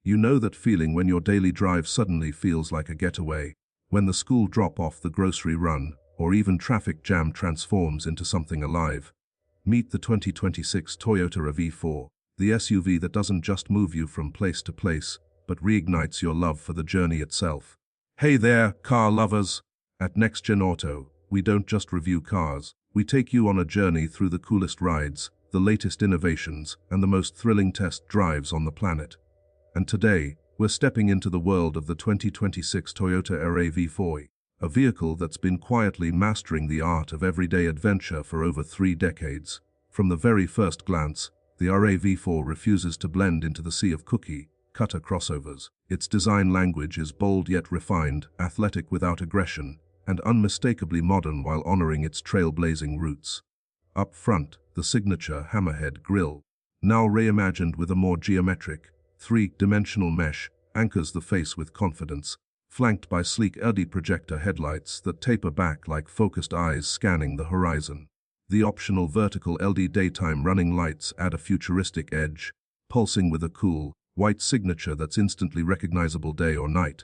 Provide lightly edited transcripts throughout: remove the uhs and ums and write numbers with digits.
You know that feeling when your daily drive suddenly feels like a getaway, when the school drop-off, the grocery run, or even traffic jam transforms into something alive. Meet the 2026 Toyota RAV4, the SUV that doesn't just move you from place to place, but reignites your love for the journey itself. Hey there, car lovers! At Next Gen Auto, we don't just review cars, we take you on a journey through the coolest rides, the latest innovations, and the most thrilling test drives on the planet. And today, we're stepping into the world of the 2026 Toyota RAV4, a vehicle that's been quietly mastering the art of everyday adventure for over 3 decades. From the very first glance, the RAV4 refuses to blend into the sea of cookie-cutter crossovers. Its design language is bold yet refined, athletic without aggression, and unmistakably modern while honoring its trailblazing roots. Up front, the signature hammerhead grille, now reimagined with a more geometric, 3-dimensional mesh, anchors the face with confidence, flanked by sleek LED projector headlights that taper back like focused eyes scanning the horizon. The optional vertical LED daytime running lights add a futuristic edge, pulsing with a cool, white signature that's instantly recognizable day or night.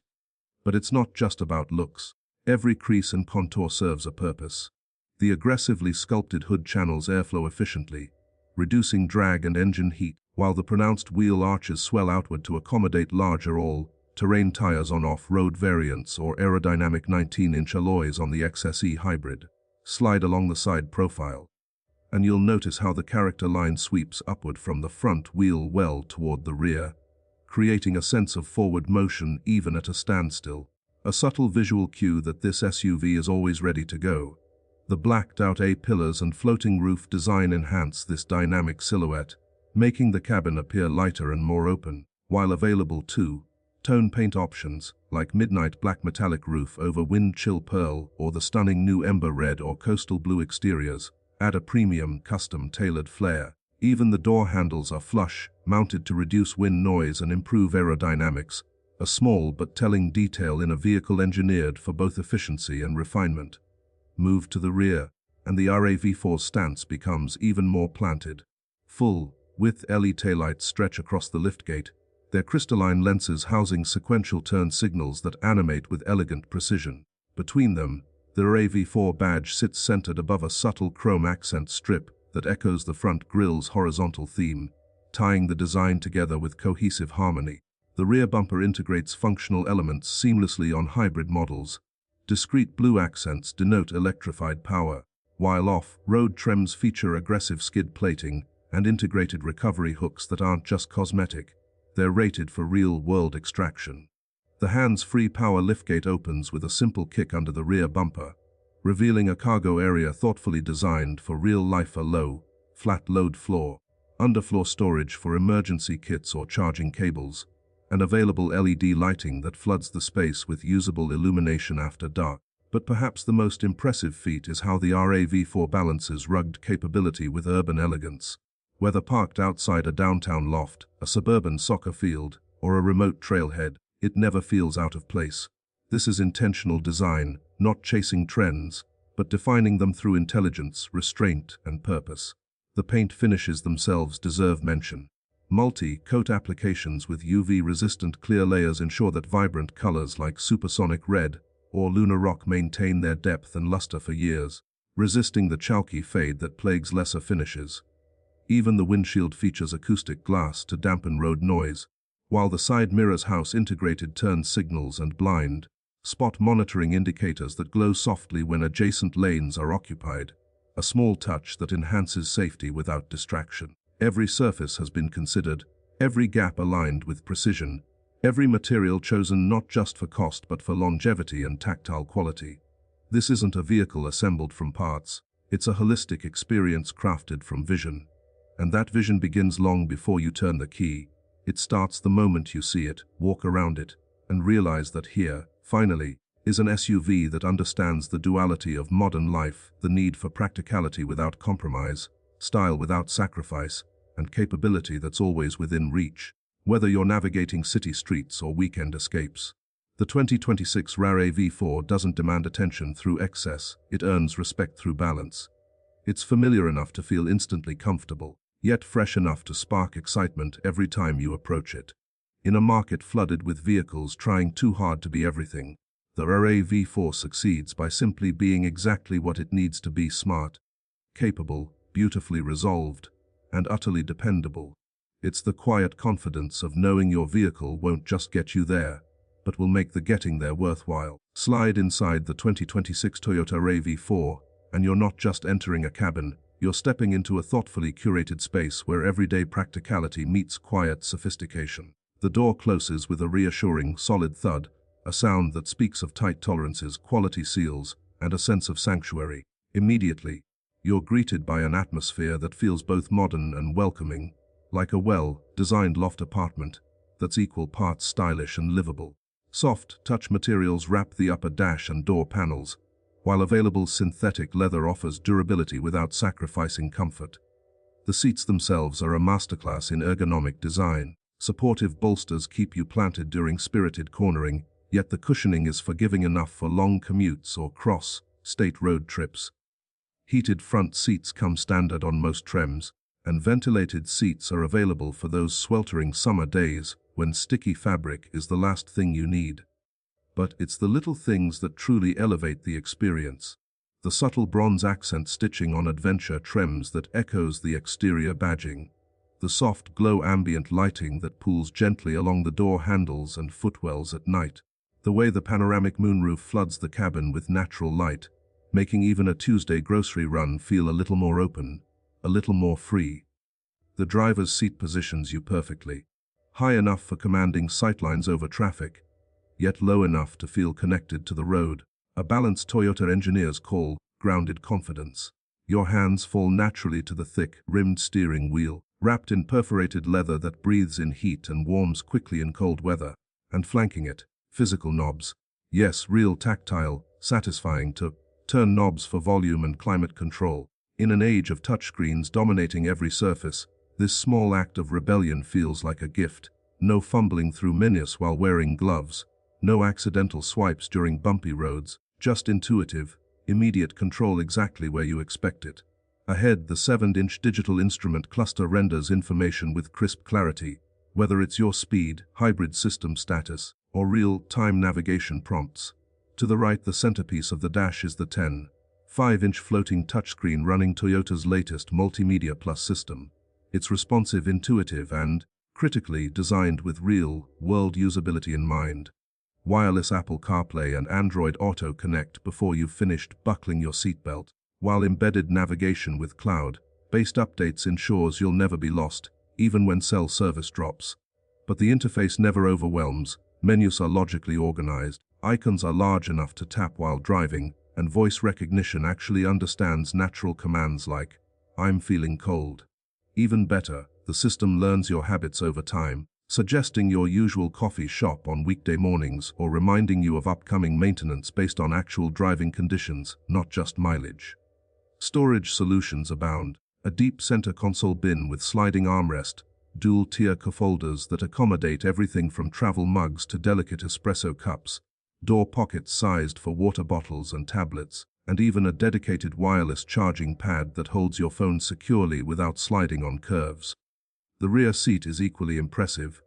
But it's not just about looks. Every crease and contour serves a purpose. The aggressively sculpted hood channels airflow efficiently, reducing drag and engine heat, while the pronounced wheel arches swell outward to accommodate larger all-terrain tires on off-road variants or aerodynamic 19-inch alloys on the XSE hybrid. Slide along the side profile, and you'll notice how the character line sweeps upward from the front wheel well toward the rear, creating a sense of forward motion even at a standstill. A subtle visual cue that this SUV is always ready to go. The blacked-out A-pillars and floating roof design enhance this dynamic silhouette, making the cabin appear lighter and more open, while available two-tone paint options, like midnight black metallic roof over wind-chill pearl or the stunning new ember red or coastal blue exteriors, add a premium, custom-tailored flair. Even the door handles are flush, mounted to reduce wind noise and improve aerodynamics, a small but telling detail in a vehicle engineered for both efficiency and refinement. Move to the rear, and the RAV4's stance becomes even more planted. Full-width LED taillights stretch across the liftgate, their crystalline lenses housing sequential turn signals that animate with elegant precision. Between them, the RAV4 badge sits centered above a subtle chrome accent strip that echoes the front grille's horizontal theme, tying the design together with cohesive harmony. The rear bumper integrates functional elements seamlessly on hybrid models. Discrete blue accents denote electrified power, while off-road trims feature aggressive skid plating and integrated recovery hooks that aren't just cosmetic. They're rated for real-world extraction. The hands-free power liftgate opens with a simple kick under the rear bumper, revealing a cargo area thoughtfully designed for real-life: a low, flat load floor, underfloor storage for emergency kits or charging cables, and available LED lighting that floods the space with usable illumination after dark. But perhaps the most impressive feat is how the RAV4 balances rugged capability with urban elegance. Whether parked outside a downtown loft, a suburban soccer field, or a remote trailhead, it never feels out of place. This is intentional design, not chasing trends, but defining them through intelligence, restraint, and purpose. The paint finishes themselves deserve mention. Multi-coat applications with UV-resistant clear layers ensure that vibrant colors like supersonic red or lunar rock maintain their depth and luster for years, resisting the chalky fade that plagues lesser finishes. Even the windshield features acoustic glass to dampen road noise, while the side mirrors house integrated turn signals and blind spot monitoring indicators that glow softly when adjacent lanes are occupied, a small touch that enhances safety without distraction. Every surface has been considered, every gap aligned with precision, every material chosen not just for cost but for longevity and tactile quality. This isn't a vehicle assembled from parts, it's a holistic experience crafted from vision. And that vision begins long before you turn the key. It starts the moment you see it, walk around it, and realize that here, finally, is an SUV that understands the duality of modern life, the need for practicality without compromise, style without sacrifice, and capability that's always within reach, whether you're navigating city streets or weekend escapes. The 2026 RAV4 doesn't demand attention through excess, it earns respect through balance. It's familiar enough to feel instantly comfortable, yet fresh enough to spark excitement every time you approach it. In a market flooded with vehicles trying too hard to be everything, the RAV4 succeeds by simply being exactly what it needs to be: smart, capable, beautifully resolved, and utterly dependable. It's the quiet confidence of knowing your vehicle won't just get you there, but will make the getting there worthwhile. Slide inside the 2026 Toyota RAV4, and you're not just entering a cabin, you're stepping into a thoughtfully curated space where everyday practicality meets quiet sophistication. The door closes with a reassuring, solid thud, a sound that speaks of tight tolerances, quality seals, and a sense of sanctuary. Immediately, you're greeted by an atmosphere that feels both modern and welcoming, like a well-designed loft apartment that's equal parts stylish and livable. Soft, touch materials wrap the upper dash and door panels, while available synthetic leather offers durability without sacrificing comfort. The seats themselves are a masterclass in ergonomic design. Supportive bolsters keep you planted during spirited cornering, yet the cushioning is forgiving enough for long commutes or cross-state road trips. Heated front seats come standard on most trims, and ventilated seats are available for those sweltering summer days when sticky fabric is the last thing you need. But it's the little things that truly elevate the experience. The subtle bronze accent stitching on adventure trims that echoes the exterior badging. The soft glow ambient lighting that pulls gently along the door handles and footwells at night. The way the panoramic moonroof floods the cabin with natural light, making even a Tuesday grocery run feel a little more open, a little more free. The driver's seat positions you perfectly. High enough for commanding sightlines over traffic, yet low enough to feel connected to the road. A balance Toyota engineers call grounded confidence. Your hands fall naturally to the thick, rimmed steering wheel, wrapped in perforated leather that breathes in heat and warms quickly in cold weather, and flanking it, physical knobs. Yes, real tactile, satisfying to turn knobs for volume and climate control. In an age of touchscreens dominating every surface, this small act of rebellion feels like a gift. No fumbling through menus while wearing gloves, no accidental swipes during bumpy roads, just intuitive, immediate control exactly where you expect it. Ahead, the 7-inch digital instrument cluster renders information with crisp clarity, whether it's your speed, hybrid system status, or real-time navigation prompts. To the right, the centerpiece of the dash is the 10.5-inch floating touchscreen running Toyota's latest Multimedia Plus system. It's responsive, intuitive, and, critically, designed with real-world usability in mind. Wireless Apple CarPlay and Android Auto connect before you've finished buckling your seatbelt, while embedded navigation with cloud-based updates ensures you'll never be lost, even when cell service drops. But the interface never overwhelms. Menus are logically organized, icons are large enough to tap while driving, and voice recognition actually understands natural commands like, "I'm feeling cold." Even better, the system learns your habits over time, suggesting your usual coffee shop on weekday mornings or reminding you of upcoming maintenance based on actual driving conditions, not just mileage. Storage solutions abound. A deep center console bin with sliding armrest, dual-tier cup holders that accommodate everything from travel mugs to delicate espresso cups, door pockets sized for water bottles and tablets, and even a dedicated wireless charging pad that holds your phone securely without sliding on curves. The rear seat is equally impressive,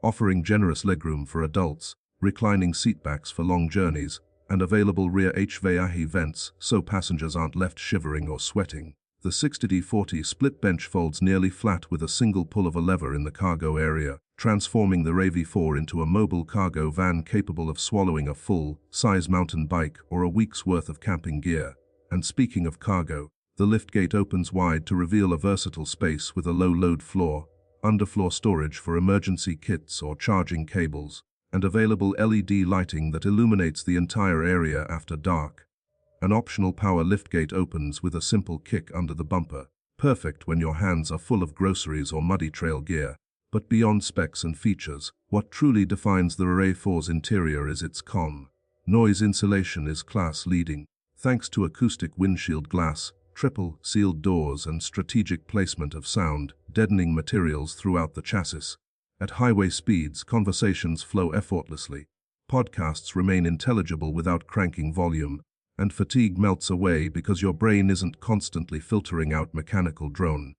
offering generous legroom for adults, reclining seatbacks for long journeys, and available rear HVAC vents so passengers aren't left shivering or sweating. The 60/40 split bench folds nearly flat with a single pull of a lever in the cargo area, transforming the RAV4 into a mobile cargo van capable of swallowing a full-size mountain bike or a week's worth of camping gear. And speaking of cargo, the liftgate opens wide to reveal a versatile space with a low-load floor, underfloor storage for emergency kits or charging cables, and available LED lighting that illuminates the entire area after dark. An optional power liftgate opens with a simple kick under the bumper, perfect when your hands are full of groceries or muddy trail gear. But beyond specs and features, what truly defines the RAV4's interior is its noise insulation is class-leading. Thanks to acoustic windshield glass, triple sealed doors, and strategic placement of sound-deadening materials throughout the chassis. At highway speeds, conversations flow effortlessly. Podcasts remain intelligible without cranking volume, and fatigue melts away because your brain isn't constantly filtering out mechanical drone.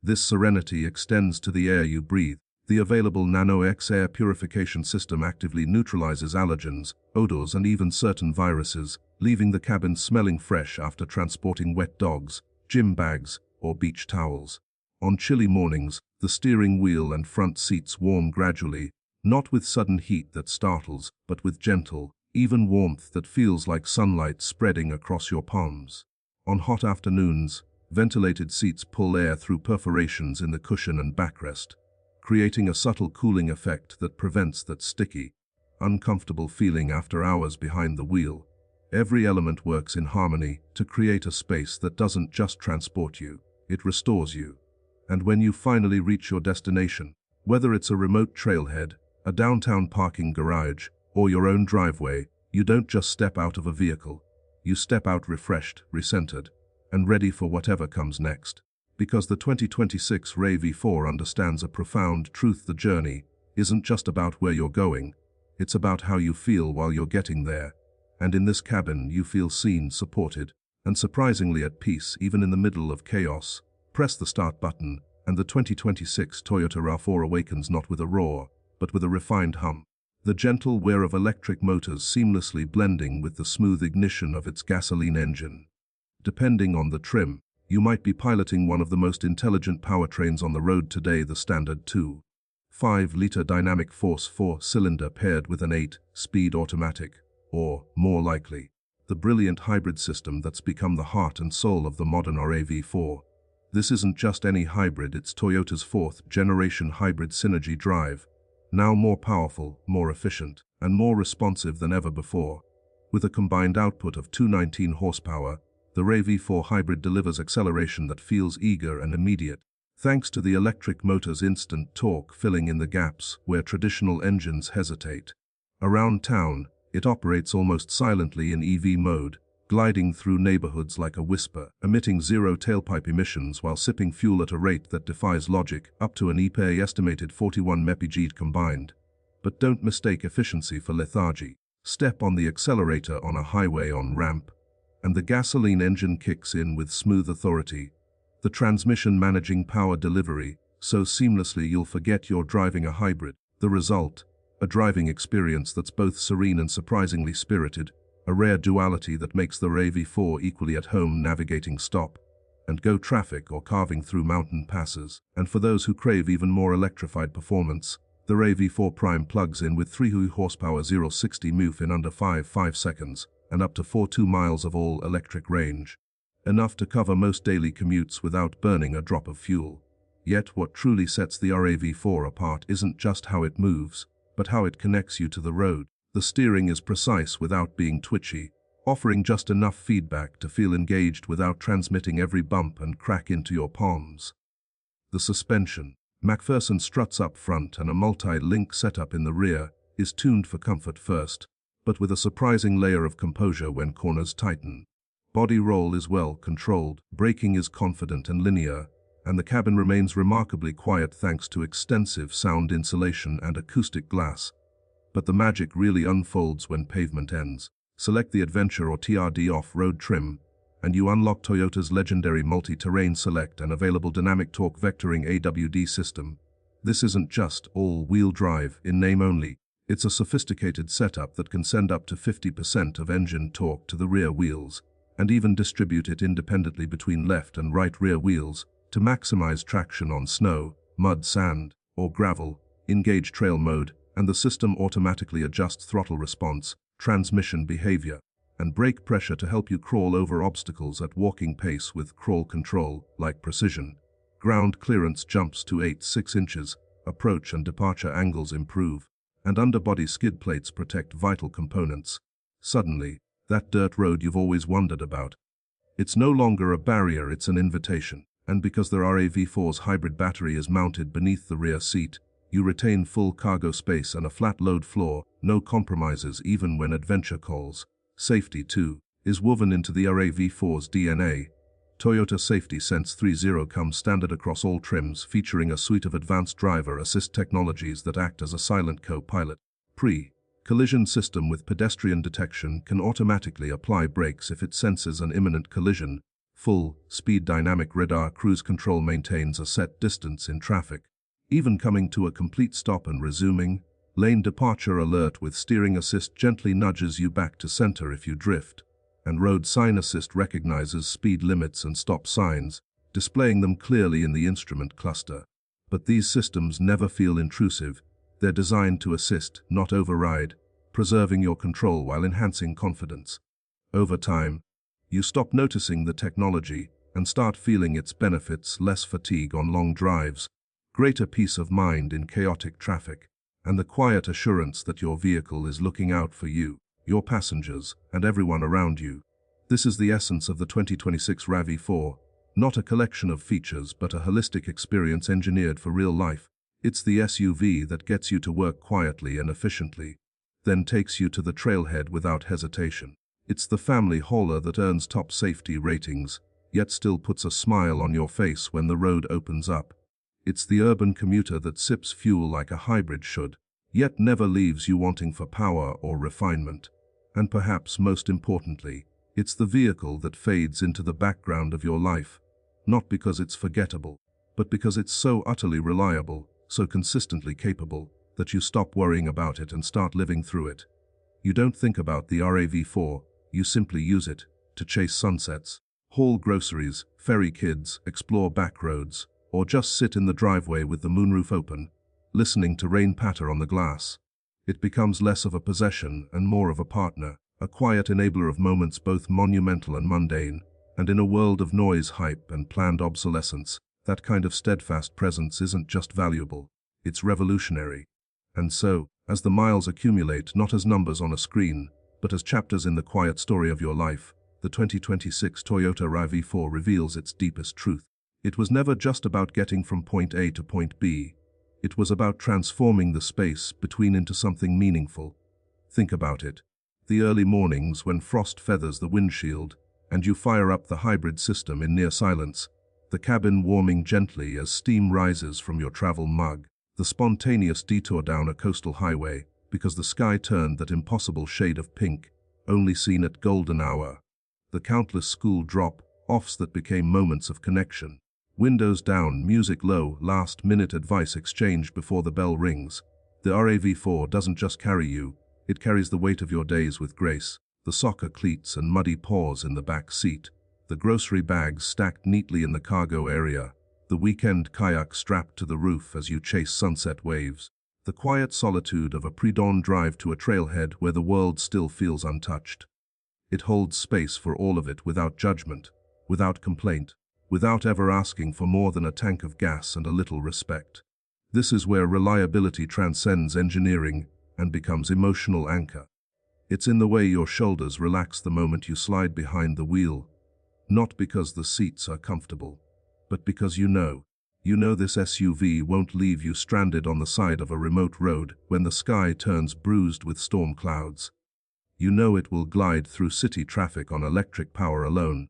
This serenity extends to the air you breathe. The available Nano-X air purification system actively neutralizes allergens, odors, and even certain viruses, leaving the cabin smelling fresh after transporting wet dogs, gym bags, or beach towels. On chilly mornings, the steering wheel and front seats warm gradually, not with sudden heat that startles, but with gentle, even warmth that feels like sunlight spreading across your palms. On hot afternoons, ventilated seats pull air through perforations in the cushion and backrest, creating a subtle cooling effect that prevents that sticky, uncomfortable feeling after hours behind the wheel. Every element works in harmony to create a space that doesn't just transport you, it restores you. And when you finally reach your destination, whether it's a remote trailhead, a downtown parking garage, or your own driveway, you don't just step out of a vehicle. You step out refreshed, recentered, and ready for whatever comes next. Because the 2026 RAV4 understands a profound truth: the journey isn't just about where you're going, it's about how you feel while you're getting there. And in this cabin, you feel seen, supported, and surprisingly at peace even in the middle of chaos. Press the start button, and the 2026 Toyota RAV4 awakens not with a roar, but with a refined hum. The gentle whir of electric motors seamlessly blending with the smooth ignition of its gasoline engine. Depending on the trim, you might be piloting one of the most intelligent powertrains on the road today, the standard 2.5-liter dynamic force 4-cylinder paired with an 8-speed automatic, or, more likely, the brilliant hybrid system that's become the heart and soul of the modern RAV4. This isn't just any hybrid, it's Toyota's 4th-generation hybrid synergy drive, now more powerful, more efficient, and more responsive than ever before. With a combined output of 219 horsepower, the RAV4 hybrid delivers acceleration that feels eager and immediate, thanks to the electric motor's instant torque filling in the gaps where traditional engines hesitate. Around town, it operates almost silently in EV mode, gliding through neighborhoods like a whisper, emitting zero tailpipe emissions while sipping fuel at a rate that defies logic, up to an EPA estimated 41 mpg combined. But don't mistake efficiency for lethargy. Step on the accelerator on a highway on ramp, and the gasoline engine kicks in with smooth authority, the transmission managing power delivery so seamlessly you'll forget you're driving a hybrid. The result, a driving experience that's both serene and surprisingly spirited, a rare duality that makes the RAV4 equally at home navigating stop-and-go traffic or carving through mountain passes. And for those who crave even more electrified performance, the RAV4 Prime plugs in with 3 horsepower 0-60 MUF in under 5 seconds, and up to 42 miles of all-electric range. Enough to cover most daily commutes without burning a drop of fuel. Yet what truly sets the RAV4 apart isn't just how it moves, but how it connects you to the road. The steering is precise without being twitchy, offering just enough feedback to feel engaged without transmitting every bump and crack into your palms. The suspension, MacPherson struts up front and a multi-link setup in the rear, is tuned for comfort first, but with a surprising layer of composure when corners tighten. Body roll is well controlled, braking is confident and linear, and the cabin remains remarkably quiet thanks to extensive sound insulation and acoustic glass. But the magic really unfolds when pavement ends. Select the Adventure or TRD off-road trim, and you unlock Toyota's legendary multi-terrain select and available dynamic torque vectoring AWD system. This isn't just all-wheel drive in name only. It's a sophisticated setup that can send up to 50% of engine torque to the rear wheels, and even distribute it independently between left and right rear wheels to maximize traction on snow, mud, sand, or gravel. Engage trail mode, and the system automatically adjusts throttle response, transmission behavior, and brake pressure to help you crawl over obstacles at walking pace with crawl control-like precision. Ground clearance jumps to 8.6 inches, approach and departure angles improve, and underbody skid plates protect vital components. Suddenly, that dirt road you've always wondered about. It's no longer a barrier, it's an invitation. And because the RAV4's hybrid battery is mounted beneath the rear seat, you retain full cargo space and a flat load floor, no compromises even when adventure calls. Safety, too, is woven into the RAV4's DNA. Toyota Safety Sense 3.0 comes standard across all trims, featuring a suite of advanced driver assist technologies that act as a silent co-pilot. Pre-collision system with pedestrian detection can automatically apply brakes if it senses an imminent collision. Full-speed dynamic radar cruise control maintains a set distance in traffic. Even coming to a complete stop and resuming, lane departure alert with steering assist gently nudges you back to center if you drift, and road sign assist recognizes speed limits and stop signs, displaying them clearly in the instrument cluster. But these systems never feel intrusive. They're designed to assist, not override, preserving your control while enhancing confidence. Over time, you stop noticing the technology and start feeling its benefits: less fatigue on long drives, greater peace of mind in chaotic traffic, and the quiet assurance that your vehicle is looking out for you, your passengers, and everyone around you. This is the essence of the 2026 RAV4, not a collection of features but a holistic experience engineered for real life. It's the SUV that gets you to work quietly and efficiently, then takes you to the trailhead without hesitation. It's the family hauler that earns top safety ratings, yet still puts a smile on your face when the road opens up. It's the urban commuter that sips fuel like a hybrid should, yet never leaves you wanting for power or refinement. And perhaps most importantly, it's the vehicle that fades into the background of your life, not because it's forgettable, but because it's so utterly reliable, so consistently capable, that you stop worrying about it and start living through it. You don't think about the RAV4, you simply use it to chase sunsets, haul groceries, ferry kids, explore back roads, or just sit in the driveway with the moonroof open, listening to rain patter on the glass. It becomes less of a possession and more of a partner, a quiet enabler of moments both monumental and mundane. And in a world of noise, hype, and planned obsolescence, that kind of steadfast presence isn't just valuable, it's revolutionary. And so, as the miles accumulate not as numbers on a screen, but as chapters in the quiet story of your life, the 2026 Toyota RAV4 reveals its deepest truth. It was never just about getting from point A to point B. It was about transforming the space between into something meaningful. Think about it. The early mornings when frost feathers the windshield, and you fire up the hybrid system in near silence, the cabin warming gently as steam rises from your travel mug, the spontaneous detour down a coastal highway because the sky turned that impossible shade of pink, only seen at golden hour, the countless school drop-offs that became moments of connection, windows down, music low, last-minute advice exchanged before the bell rings. The RAV4 doesn't just carry you, it carries the weight of your days with grace. The soccer cleats and muddy paws in the back seat, the grocery bags stacked neatly in the cargo area, the weekend kayak strapped to the roof as you chase sunset waves, the quiet solitude of a pre-dawn drive to a trailhead where the world still feels untouched. It holds space for all of it without judgment, without complaint, without ever asking for more than a tank of gas and a little respect. This is where reliability transcends engineering and becomes emotional anchor. It's in the way your shoulders relax the moment you slide behind the wheel, not because the seats are comfortable, but because you know this SUV won't leave you stranded on the side of a remote road when the sky turns bruised with storm clouds. You know it will glide through city traffic on electric power alone,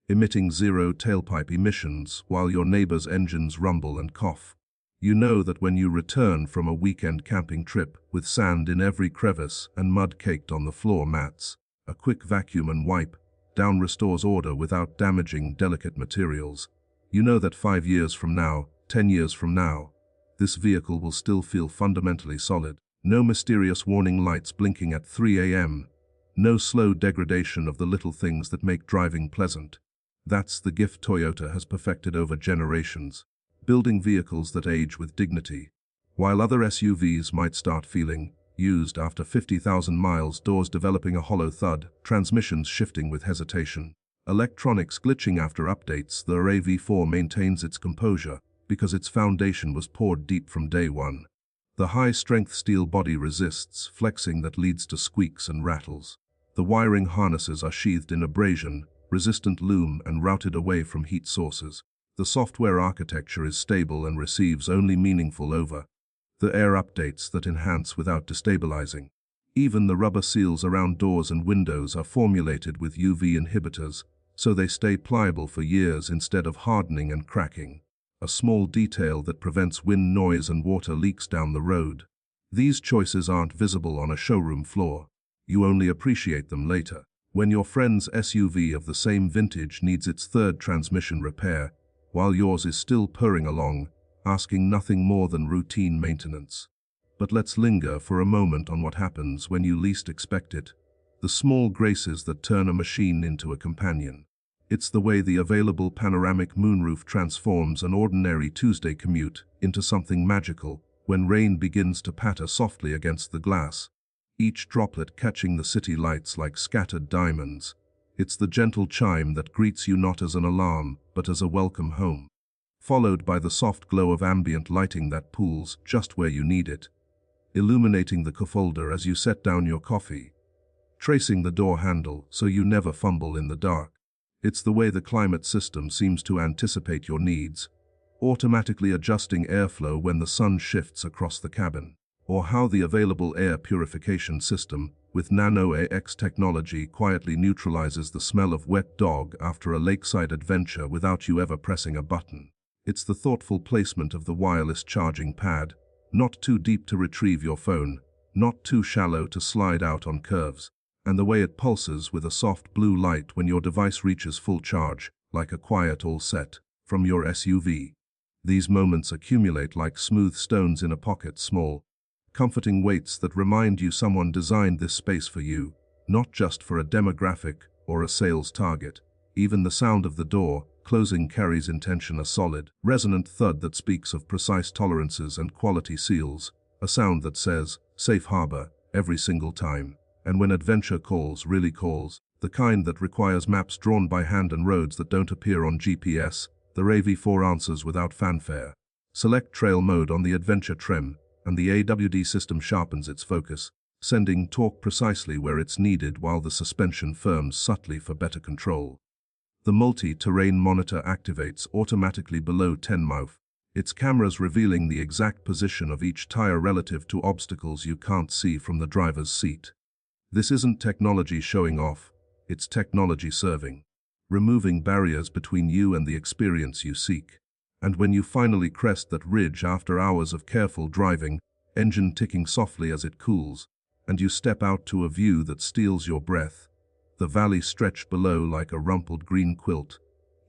emitting zero tailpipe emissions while your neighbor's engines rumble and cough. You know that when you return from a weekend camping trip with sand in every crevice and mud caked on the floor mats, a quick vacuum and wipe down restores order without damaging delicate materials. You know that 5 years from now, 10 years from now, this vehicle will still feel fundamentally solid. No mysterious warning lights blinking at 3 a.m. No slow degradation of the little things that make driving pleasant. That's the gift Toyota has perfected over generations, building vehicles that age with dignity. While other SUVs might start feeling used after 50,000 miles, doors developing a hollow thud, transmissions shifting with hesitation, electronics glitching after updates, the RAV4 maintains its composure because its foundation was poured deep from day one. The high-strength steel body resists flexing that leads to squeaks and rattles. The wiring harnesses are sheathed in abrasion-resistant loom and routed away from heat sources. The software architecture is stable and receives only meaningful over-the-air updates that enhance without destabilizing. Even the rubber seals around doors and windows are formulated with UV inhibitors, so they stay pliable for years instead of hardening and cracking. A small detail that prevents wind noise and water leaks down the road. These choices aren't visible on a showroom floor. You only appreciate them later, when your friend's SUV of the same vintage needs its third transmission repair, while yours is still purring along, asking nothing more than routine maintenance. But let's linger for a moment on what happens when you least expect it. The small graces that turn a machine into a companion. It's the way the available panoramic moonroof transforms an ordinary Tuesday commute into something magical when rain begins to patter softly against the glass, each droplet catching the city lights like scattered diamonds. It's the gentle chime that greets you not as an alarm, but as a welcome home, followed by the soft glow of ambient lighting that pools just where you need it, illuminating the cuckolder as you set down your coffee, tracing the door handle so you never fumble in the dark. It's the way the climate system seems to anticipate your needs, automatically adjusting airflow when the sun shifts across the cabin, or how the available air purification system with Nano AX technology quietly neutralizes the smell of wet dog after a lakeside adventure without you ever pressing a button. It's the thoughtful placement of the wireless charging pad, not too deep to retrieve your phone, not too shallow to slide out on curves, and the way it pulses with a soft blue light when your device reaches full charge, like a quiet all set, from your SUV. These moments accumulate like smooth stones in a pocket, small, comforting weights that remind you someone designed this space for you, not just for a demographic or a sales target. Even the sound of the door closing carries intention, a solid, resonant thud that speaks of precise tolerances and quality seals, a sound that says, safe harbor, every single time. And when adventure calls, really calls, the kind that requires maps drawn by hand and roads that don't appear on GPS, the RAV4 answers without fanfare. Select trail mode on the adventure trim, and the AWD system sharpens its focus, sending torque precisely where it's needed while the suspension firms subtly for better control. The multi-terrain monitor activates automatically below 10 mph, its cameras revealing the exact position of each tire relative to obstacles you can't see from the driver's seat. This isn't technology showing off, it's technology serving, removing barriers between you and the experience you seek. And when you finally crest that ridge after hours of careful driving, engine ticking softly as it cools, and you step out to a view that steals your breath, the valley stretched below like a rumpled green quilt,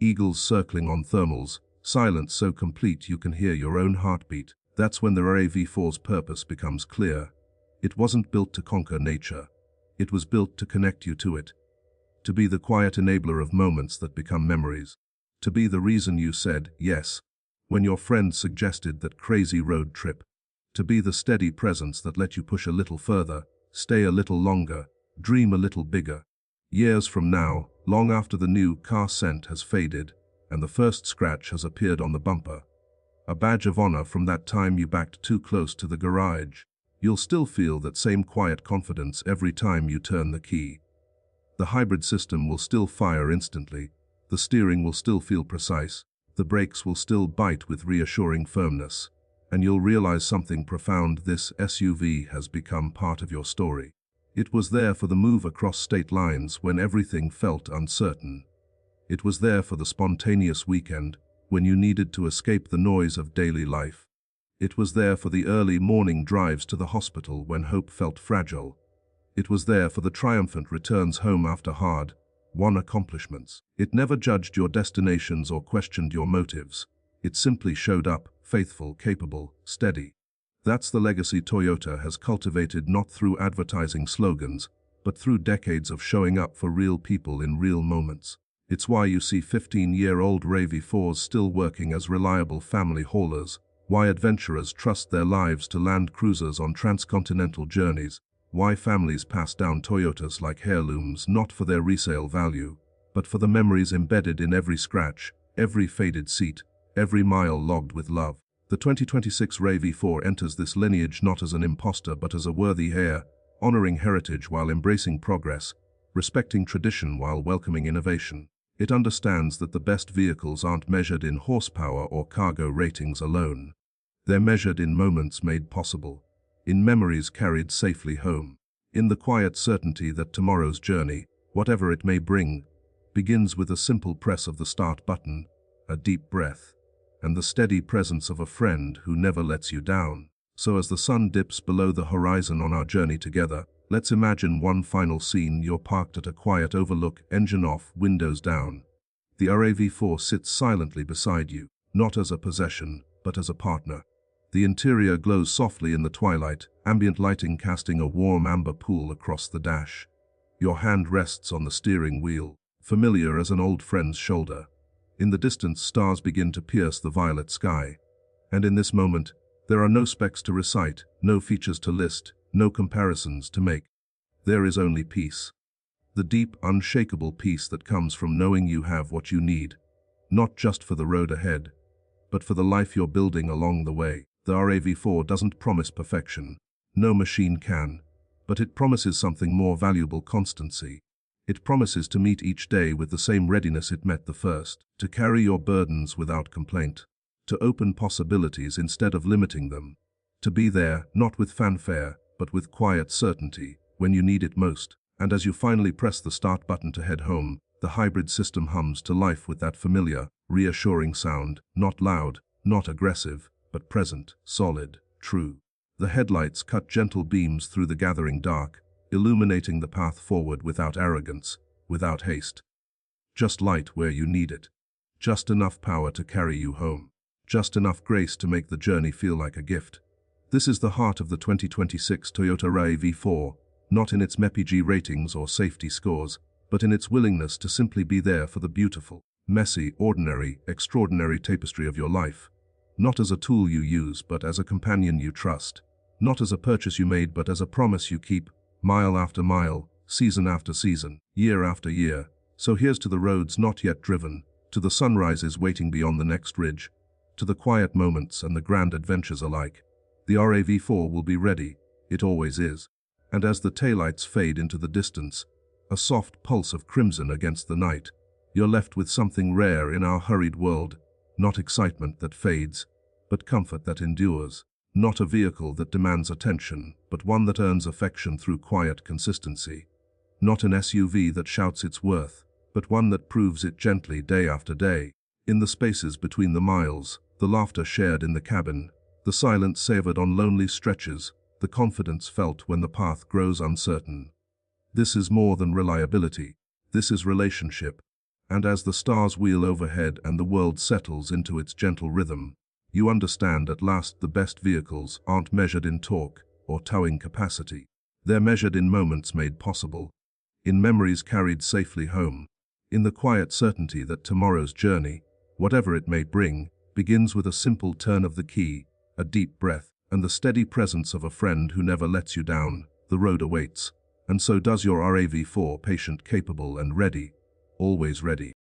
eagles circling on thermals, silence so complete you can hear your own heartbeat, that's when the RAV4's purpose becomes clear. It wasn't built to conquer nature. It was built to connect you to it, to be the quiet enabler of moments that become memories, to be the reason you said yes when your friend suggested that crazy road trip, to be the steady presence that let you push a little further, stay a little longer, dream a little bigger. Years from now, long after the new car scent has faded and the first scratch has appeared on the bumper, a badge of honor from that time you backed too close to the garage, you'll still feel that same quiet confidence every time you turn the key. The hybrid system will still fire instantly, the steering will still feel precise, the brakes will still bite with reassuring firmness, and you'll realize something profound: this SUV has become part of your story. It was there for the move across state lines when everything felt uncertain. It was there for the spontaneous weekend when you needed to escape the noise of daily life. It was there for the early morning drives to the hospital when hope felt fragile. It was there for the triumphant returns home after hard-won accomplishments. It never judged your destinations or questioned your motives. It simply showed up, faithful, capable, steady. That's the legacy Toyota has cultivated, not through advertising slogans, but through decades of showing up for real people in real moments. It's why you see 15-year-old RAV4s still working as reliable family haulers, why adventurers trust their lives to Land Cruisers on transcontinental journeys, why families pass down Toyotas like heirlooms, not for their resale value, but for the memories embedded in every scratch, every faded seat, every mile logged with love. The 2026 RAV4 enters this lineage not as an imposter but as a worthy heir, honoring heritage while embracing progress, respecting tradition while welcoming innovation. It understands that the best vehicles aren't measured in horsepower or cargo ratings alone. They're measured in moments made possible, in memories carried safely home, in the quiet certainty that tomorrow's journey, whatever it may bring, begins with a simple press of the start button, a deep breath, and the steady presence of a friend who never lets you down. So as the sun dips below the horizon on our journey together, let's imagine one final scene. You're parked at a quiet overlook, engine off, windows down. The RAV4 sits silently beside you, not as a possession, but as a partner. The interior glows softly in the twilight, ambient lighting casting a warm amber pool across the dash. Your hand rests on the steering wheel, familiar as an old friend's shoulder. In the distance, stars begin to pierce the violet sky. And in this moment, there are no specs to recite, no features to list, no comparisons to make. There is only peace. The deep, unshakable peace that comes from knowing you have what you need, not just for the road ahead, but for the life you're building along the way. The RAV4 doesn't promise perfection. No machine can. But it promises something more valuable: constancy. It promises to meet each day with the same readiness it met the first, to carry your burdens without complaint, to open possibilities instead of limiting them, to be there, not with fanfare, but with quiet certainty, when you need it most. And as you finally press the start button to head home, the hybrid system hums to life with that familiar, reassuring sound, not loud, not aggressive, but present, solid, true. The headlights cut gentle beams through the gathering dark, illuminating the path forward without arrogance, without haste. Just light where you need it. Just enough power to carry you home. Just enough grace to make the journey feel like a gift. This is the heart of the 2026 Toyota RAV4, not in its MEPG ratings or safety scores, but in its willingness to simply be there for the beautiful, messy, ordinary, extraordinary tapestry of your life. Not as a tool you use, but as a companion you trust. Not as a purchase you made, but as a promise you keep, mile after mile, season after season, year after year. So here's to the roads not yet driven, to the sunrises waiting beyond the next ridge, to the quiet moments and the grand adventures alike. The RAV4 will be ready, it always is. And as the taillights fade into the distance, a soft pulse of crimson against the night, you're left with something rare in our hurried world. Not excitement that fades, but comfort that endures. Not a vehicle that demands attention, but one that earns affection through quiet consistency. Not an SUV that shouts its worth, but one that proves it gently day after day. In the spaces between the miles, the laughter shared in the cabin, the silence savored on lonely stretches, the confidence felt when the path grows uncertain. This is more than reliability. This is relationship. And as the stars wheel overhead and the world settles into its gentle rhythm, you understand at last the best vehicles aren't measured in torque or towing capacity. They're measured in moments made possible, in memories carried safely home, in the quiet certainty that tomorrow's journey, whatever it may bring, begins with a simple turn of the key, a deep breath, and the steady presence of a friend who never lets you down. The road awaits, and so does your RAV4, patient, capable, and ready, always ready.